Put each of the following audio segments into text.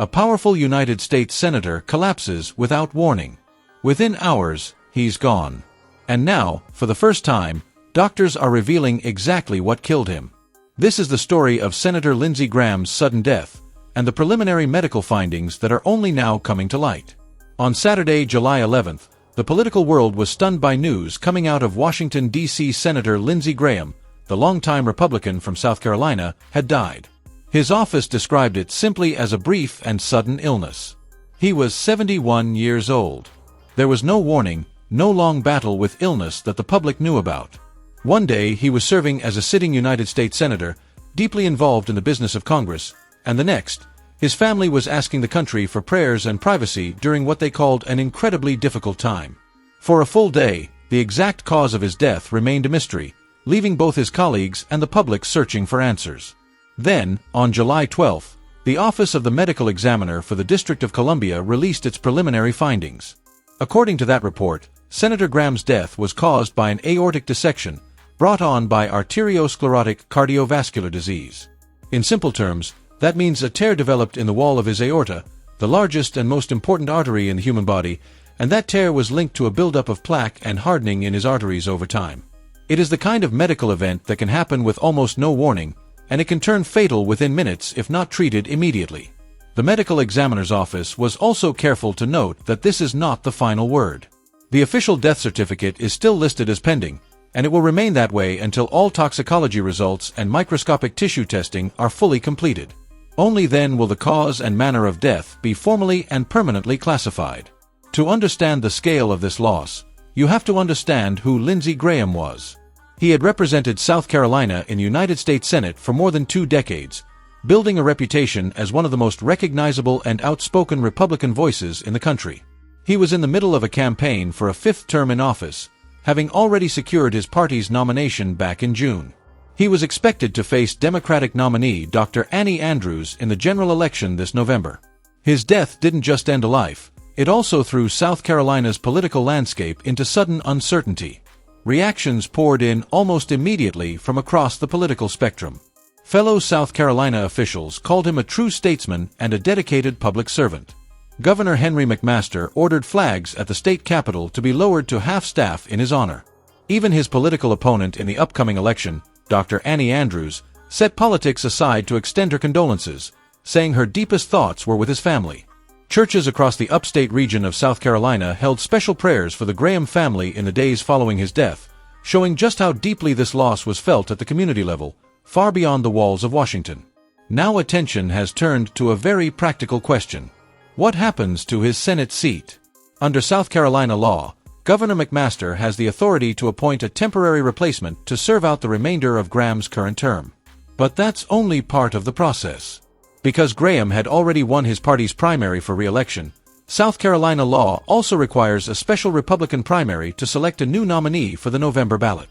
A powerful United States senator collapses without warning. Within hours, he's gone. And now, for the first time, doctors are revealing exactly what killed him. This is the story of Senator Lindsey Graham's sudden death, and the preliminary medical findings that are only now coming to light. On Saturday, July 11th, the political world was stunned by news coming out of Washington, D.C. Senator Lindsey Graham, the longtime Republican from South Carolina, had died. His office described it simply as a brief and sudden illness. He was 71 years old. There was no warning, no long battle with illness that the public knew about. One day he was serving as a sitting United States Senator, deeply involved in the business of Congress, and the next, his family was asking the country for prayers and privacy during what they called an incredibly difficult time. For a full day, the exact cause of his death remained a mystery, leaving both his colleagues and the public searching for answers. Then, on July 12th, the Office of the Medical Examiner for the District of Columbia released its preliminary findings. According to that report, Senator Graham's death was caused by an aortic dissection brought on by arteriosclerotic cardiovascular disease. In simple terms, that means a tear developed in the wall of his aorta, the largest and most important artery in the human body, and that tear was linked to a buildup of plaque and hardening in his arteries over time. It is the kind of medical event that can happen with almost no warning, and it can turn fatal within minutes if not treated immediately. The medical examiner's office was also careful to note that this is not the final word. The official death certificate is still listed as pending, and it will remain that way until all toxicology results and microscopic tissue testing are fully completed. Only then will the cause and manner of death be formally and permanently classified. To understand the scale of this loss, you have to understand who Lindsey Graham was. He had represented South Carolina in the United States Senate for more than 2 decades, building a reputation as one of the most recognizable and outspoken Republican voices in the country. He was in the middle of a campaign for a 5th term in office, having already secured his party's nomination back in June. He was expected to face Democratic nominee Dr. Annie Andrews in the general election this November. His death didn't just end a life, it also threw South Carolina's political landscape into sudden uncertainty. Reactions poured in almost immediately from across the political spectrum. Fellow South Carolina officials called him a true statesman and a dedicated public servant. Governor Henry McMaster ordered flags at the state capitol to be lowered to half-staff in his honor. Even his political opponent in the upcoming election, Dr. Annie Andrews, set politics aside to extend her condolences, saying her deepest thoughts were with his family. Churches across the upstate region of South Carolina held special prayers for the Graham family in the days following his death, showing just how deeply this loss was felt at the community level, far beyond the walls of Washington. Now attention has turned to a very practical question. What happens to his Senate seat? Under South Carolina law, Governor McMaster has the authority to appoint a temporary replacement to serve out the remainder of Graham's current term. But that's only part of the process. Because Graham had already won his party's primary for re-election, South Carolina law also requires a special Republican primary to select a new nominee for the November ballot.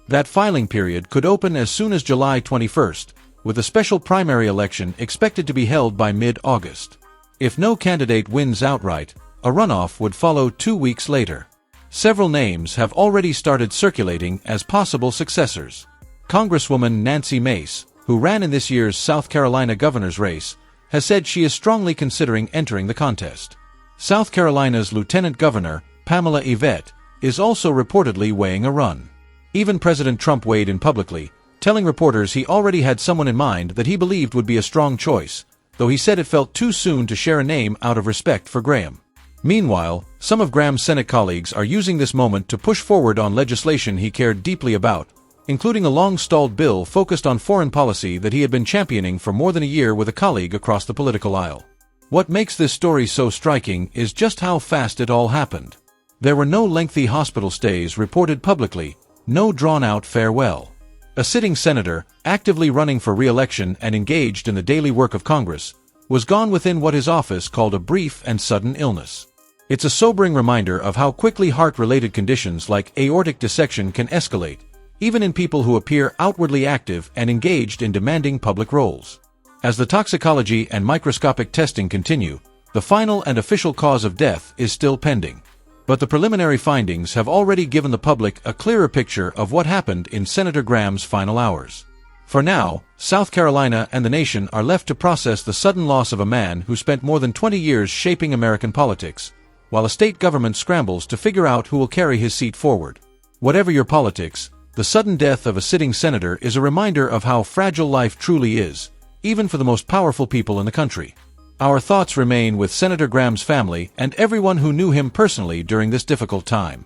That filing period could open as soon as July 21st, with a special primary election expected to be held by mid-August. If no candidate wins outright, a runoff would follow 2 weeks later. Several names have already started circulating as possible successors. Congresswoman Nancy Mace, who ran in this year's South Carolina governor's race, has said she is strongly considering entering the contest. South Carolina's Lieutenant Governor, Pamela Yvette, is also reportedly weighing a run. Even President Trump weighed in publicly, telling reporters he already had someone in mind that he believed would be a strong choice, though he said it felt too soon to share a name out of respect for Graham. Meanwhile, some of Graham's Senate colleagues are using this moment to push forward on legislation he cared deeply about, including a long-stalled bill focused on foreign policy that he had been championing for more than a year with a colleague across the political aisle. What makes this story so striking is just how fast it all happened. There were no lengthy hospital stays reported publicly, no drawn-out farewell. A sitting senator, actively running for re-election and engaged in the daily work of Congress, was gone within what his office called a brief and sudden illness. It's a sobering reminder of how quickly heart-related conditions like aortic dissection can escalate, even in people who appear outwardly active and engaged in demanding public roles. As the toxicology and microscopic testing continue, the final and official cause of death is still pending. But the preliminary findings have already given the public a clearer picture of what happened in Senator Graham's final hours. For now, South Carolina and the nation are left to process the sudden loss of a man who spent more than 20 years shaping American politics, while a state government scrambles to figure out who will carry his seat forward. Whatever your politics, the sudden death of a sitting senator is a reminder of how fragile life truly is, even for the most powerful people in the country. Our thoughts remain with Senator Graham's family and everyone who knew him personally during this difficult time.